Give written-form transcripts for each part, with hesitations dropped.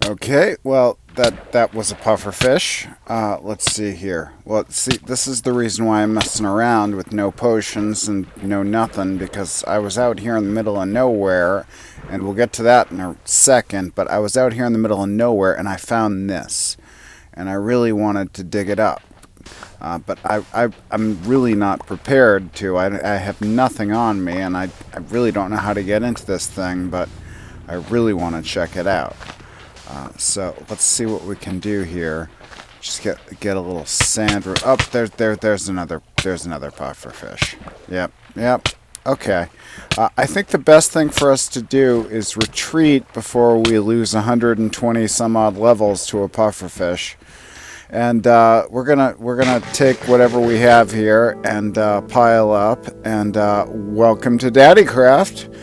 Okay, well, that was a pufferfish. Let's see here. Well, see, this is the reason why I'm messing around with no potions and no nothing, because I was out here in the middle of nowhere, and we'll get to that in a second, but I was out here in the middle of nowhere, and I found this, and I really wanted to dig it up. But I'm really not prepared to. I have nothing on me, and I really don't know how to get into this thing, but I really want to check it out. So let's see what we can do here. Just get a little sand. Oh, there's another pufferfish. Yep. Okay. I think the best thing for us to do is retreat before we lose 120 some odd levels to a pufferfish. And we're gonna take whatever we have here and pile up. And welcome to DaddeeCraft.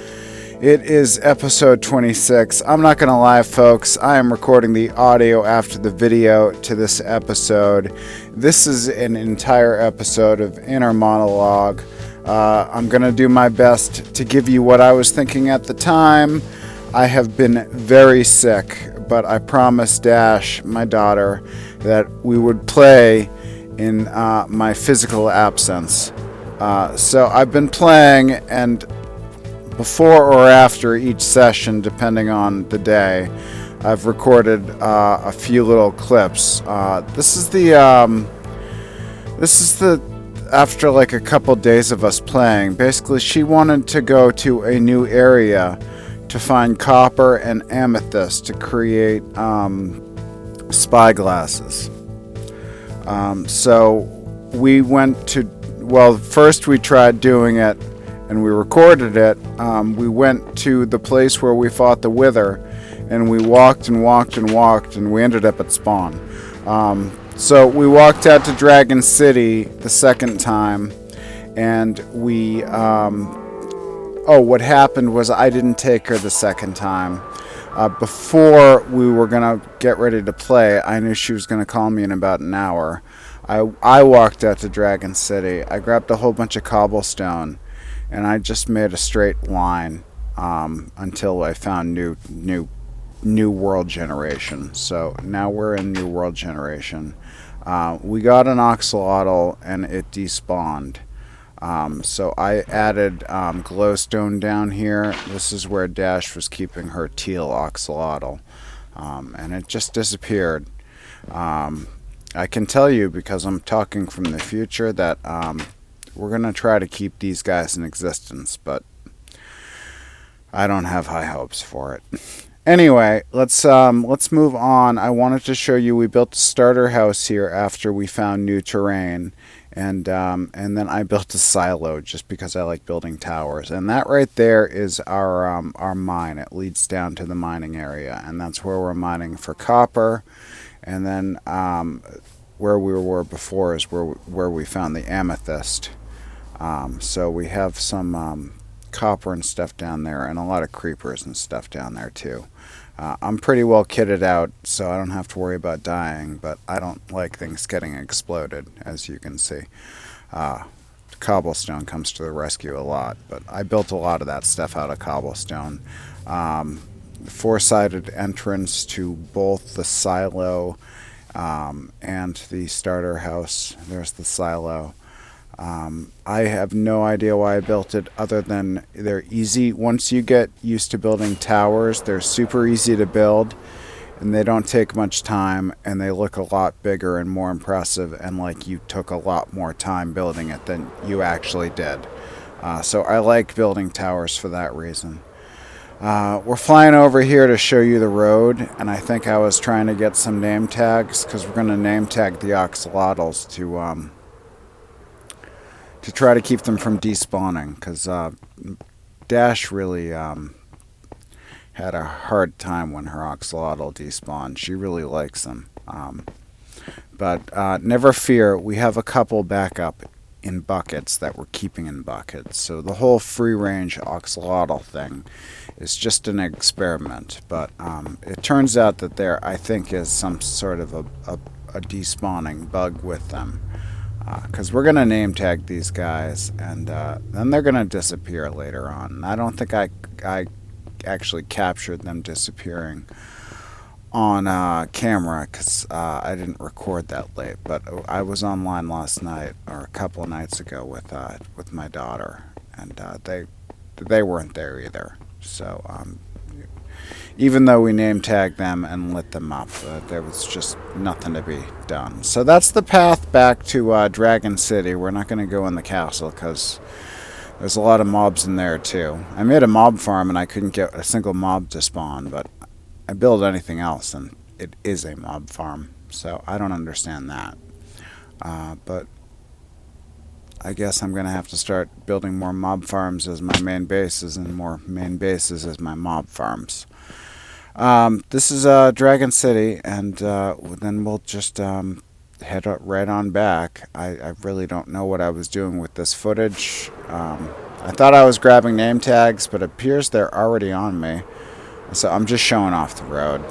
It is episode 26. I'm not going to lie, folks. I am recording the audio after the video to this episode. This is an entire episode of inner monologue. I'm going to do my best to give you what I was thinking at the time. I have been very sick, but I promised Dash, my daughter, that we would play in my physical absence. So I've been playing, and before or after each session, depending on the day, I've recorded a few little clips. This is the after like a couple days of us playing. Basically, she wanted to go to a new area to find copper and amethyst to create spyglasses. So we went to, well, first we tried doing it and we recorded it. We went to the place where we fought the Wither, and we walked and walked and walked, and we ended up at spawn. So we walked out to Dragon City the second time, and we... what happened was I didn't take her the second time. Before we were going to get ready to play, I knew she was going to call me in about an hour. I walked out to Dragon City. I grabbed a whole bunch of cobblestone, and I just made a straight line until I found new world generation. So now we're in new world generation. We got an axolotl and it despawned. So I added glowstone down here. This is where Dash was keeping her teal axolotl, and it just disappeared. I can tell you, because I'm talking from the future, that we're going to try to keep these guys in existence, but I don't have high hopes for it. Anyway, let's move on. I wanted to show you we built a starter house here after we found new terrain, and then I built a silo just because I like building towers. And that right there is our mine. It leads down to the mining area, and that's where we're mining for copper. And then where we were before is where we found the amethyst. So we have some copper and stuff down there, and a lot of creepers and stuff down there too. I'm pretty well kitted out, so I don't have to worry about dying, but I don't like things getting exploded, as you can see. Cobblestone comes to the rescue a lot, but I built a lot of that stuff out of cobblestone. Four-sided entrance to both the silo and the starter house. There's the silo. I have no idea why I built it, other than they're easy. Once you get used to building towers, they're super easy to build, and they don't take much time, and they look a lot bigger and more impressive, and like you took a lot more time building it than you actually did. So I like building towers for that reason. We're flying over here to show you the road, and I think I was trying to get some name tags, because we're going to name tag the axolotls to try to keep them from despawning, because Dash really had a hard time when her axolotl despawned. She really likes them. But never fear, we have a couple backup in buckets that we're keeping in buckets. So the whole free-range axolotl thing is just an experiment. But it turns out that there, I think, is some sort of a despawning bug with them. Because we're going to name tag these guys, and then they're going to disappear later on. I don't think I actually captured them disappearing on camera because I didn't record that late. But I was online last night or a couple of nights ago with my daughter, and they weren't there either. So even though we name tagged them and lit them up, there was just nothing to be done. So that's the path back to Dragon City. We're not going to go in the castle because there's a lot of mobs in there too. I made a mob farm and I couldn't get a single mob to spawn, but I build anything else and it is a mob farm. So I don't understand that. But I guess I'm going to have to start building more mob farms as my main bases and more main bases as my mob farms. This is Dragon City, and then we'll just head right on back. I really don't know what I was doing with this footage. I thought I was grabbing name tags, but it appears they're already on me. So I'm just showing off the road.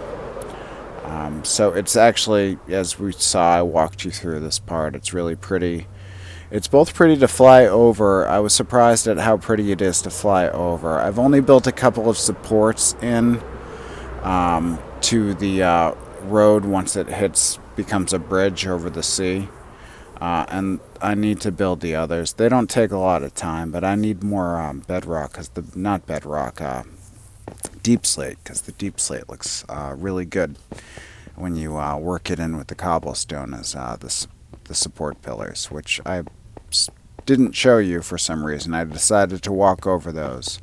So it's actually, as we saw, I walked you through this part. It's really pretty. It's both pretty to fly over. I was surprised at how pretty it is to fly over. I've only built a couple of supports in to the road once it becomes a bridge over the sea. And I need to build the others. They don't take a lot of time, but I need more bedrock, not bedrock, deep slate, because the deep slate looks really good when you work it in with the cobblestone as the support pillars, which I didn't show you for some reason. I decided to walk over those,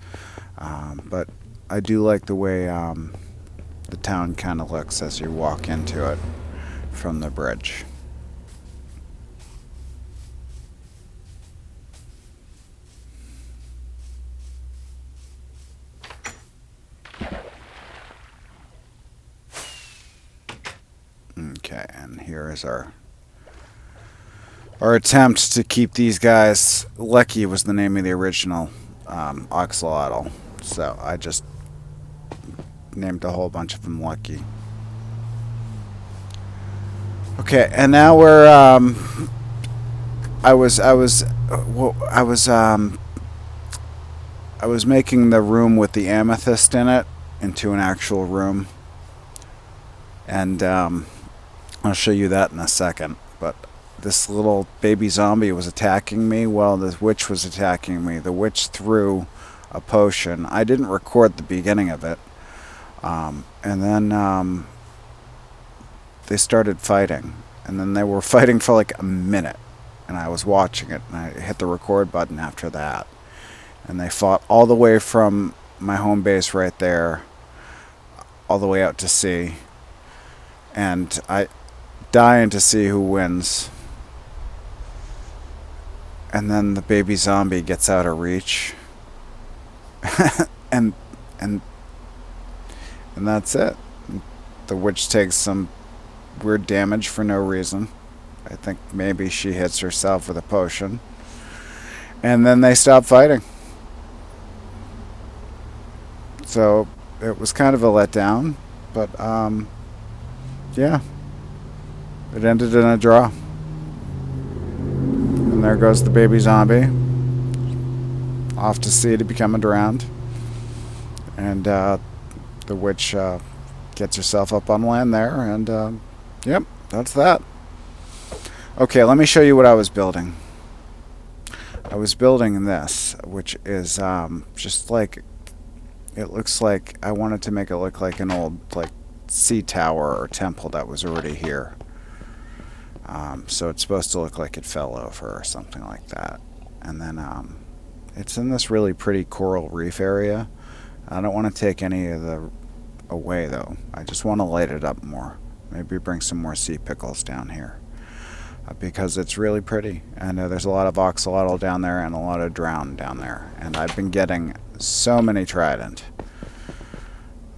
but I do like the way the town kind of looks as you walk into it from the bridge. Okay, and here is our attempt to keep these guys. Lecky was the name of the original axolotl, so I just named a whole bunch of them Lucky. Okay, and now we're I was making the room with the amethyst in it into an actual room, and I'll show you that in a second. But this little baby zombie was attacking me while the witch was attacking me. The witch threw a potion. I didn't record the beginning of it. And then they started fighting. And then they were fighting for like a minute. And I was watching it. And I hit the record button after that. And they fought all the way from my home base right there, all the way out to sea. And I dying to see who wins. And then the baby zombie gets out of reach. and that's it. The witch takes some weird damage for no reason. I think maybe she hits herself with a potion. And then they stop fighting. So it was kind of a letdown, but yeah, it ended in a draw. And there goes the baby zombie off to sea to become a drowned. And the witch gets herself up on land there, and yep, that's that. Okay, let me show you what I was building. I was building this, which is just like, it looks like, I wanted to make it look like an old like sea tower or temple that was already here. So it's supposed to look like it fell over or something like that. And then it's in this really pretty coral reef area. I don't want to take any of the away though. I just want to light it up more. Maybe bring some more sea pickles down here. Because it's really pretty. And there's a lot of axolotl down there and a lot of drowned down there. And I've been getting so many trident.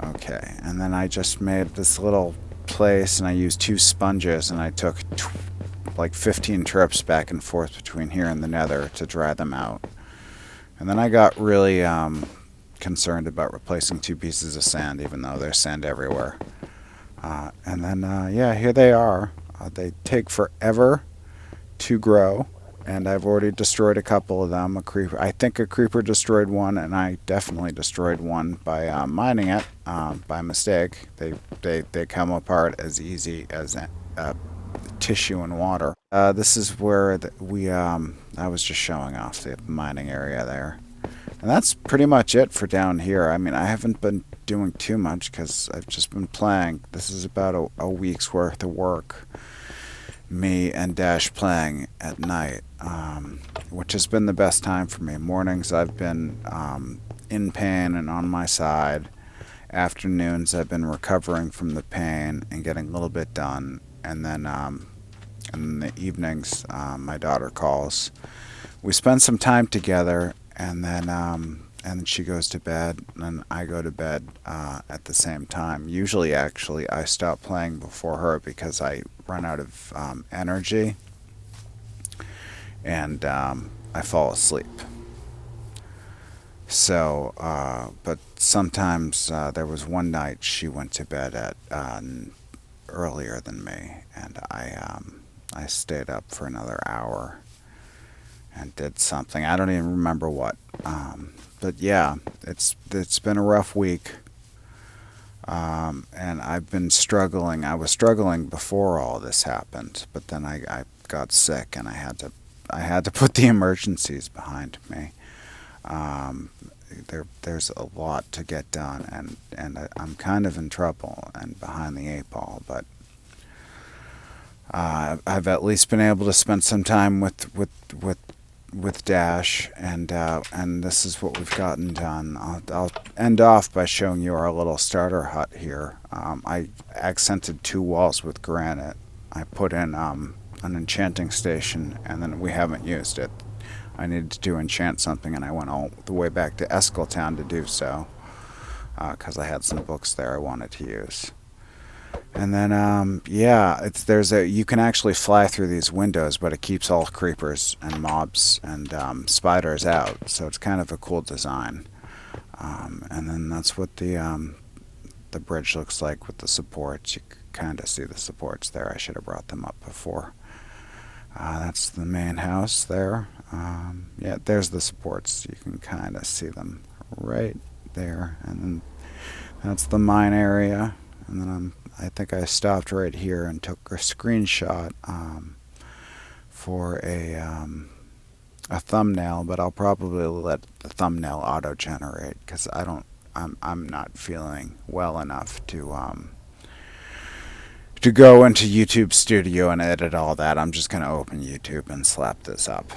Okay, and then I just made this little place and I used 2 sponges and I took like 15 trips back and forth between here and the nether to dry them out. And then I got really concerned about replacing 2 pieces of sand, even though there's sand everywhere. And then, yeah, here they are. They take forever to grow, and I've already destroyed a couple of them. A creeper, I think a creeper destroyed one, and I definitely destroyed one by mining it by mistake. They come apart as easy as tissue and water. This is where I was just showing off the mining area there. And that's pretty much it for down here. I mean, I haven't been doing too much because I've just been playing. This is about a week's worth of work. Me and Dash playing at night, which has been the best time for me. Mornings I've been in pain and on my side. Afternoons I've been recovering from the pain and getting a little bit done. And then in the evenings, my daughter calls. We spend some time together, and then she goes to bed, and I go to bed at the same time. Usually, actually, I stop playing before her because I run out of energy, and I fall asleep. So, but sometimes there was one night she went to bed at earlier than me, and I stayed up for another hour and did something. I don't even remember what. But yeah, it's been a rough week, and I've been struggling. I was struggling before all this happened, but then I got sick, and I had to put the emergencies behind me. There's a lot to get done, and I'm kind of in trouble and behind the eight ball, but I've at least been able to spend some time with Dash, and this is what we've gotten done. I'll end off by showing you our little starter hut here. I accented 2 walls with granite. I put in an enchanting station, and then we haven't used it. I needed to enchant something, and I went all the way back to Eskeltown to do so, because I had some books there I wanted to use. And then, yeah, you can actually fly through these windows, but it keeps all creepers and mobs and spiders out, so it's kind of a cool design. And then that's what the bridge looks like with the supports. You can kind of see the supports there. I should have brought them up before. That's the main house there. Yeah, there's the supports. You can kind of see them right there. And then that's the mine area. And then I think I stopped right here and took a screenshot for a thumbnail, but I'll probably let the thumbnail auto-generate because I'm not feeling well enough to go into YouTube Studio and edit all that. I'm just going to open YouTube and slap this up.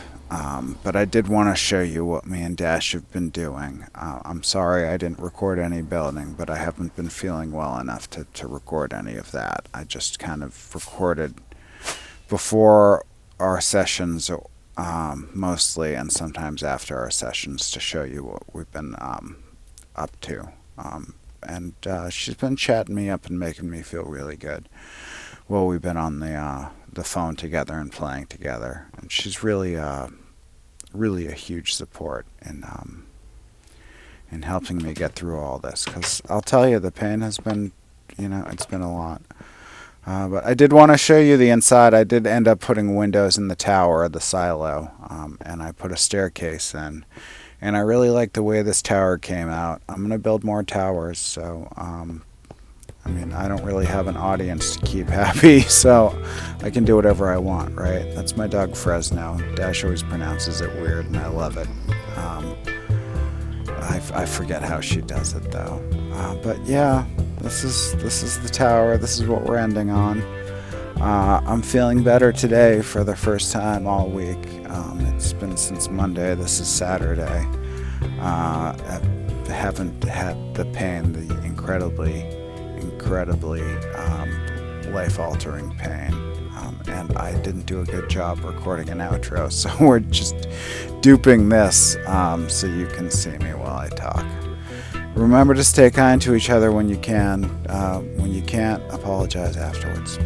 But I did want to show you what me and Dash have been doing. I'm sorry I didn't record any building, but I haven't been feeling well enough to record any of that. I just kind of recorded before our sessions mostly, and sometimes after our sessions to show you what we've been up to. And she's been chatting me up and making me feel really good. Well, we've been on the phone together and playing together, and she's really really a huge support in helping me get through all this. Because I'll tell you, the pain has been, it's been a lot. But I did want to show you the inside. I did end up putting windows in the tower, the silo, and I put a staircase in. And I really like the way this tower came out. I'm going to build more towers, so, I mean, I don't really have an audience to keep happy, so I can do whatever I want, right? That's my dog Fresno. Dash always pronounces it weird, and I love it. I forget how she does it, though. But yeah, this is the tower. This is what we're ending on. I'm feeling better today for the first time all week. It's been since Monday. This is Saturday. I haven't had the pain, the incredibly life-altering pain. And I didn't do a good job recording an outro, so we're just duping this so you can see me while I talk. Remember to stay kind to each other when you can. When you can't, apologize afterwards.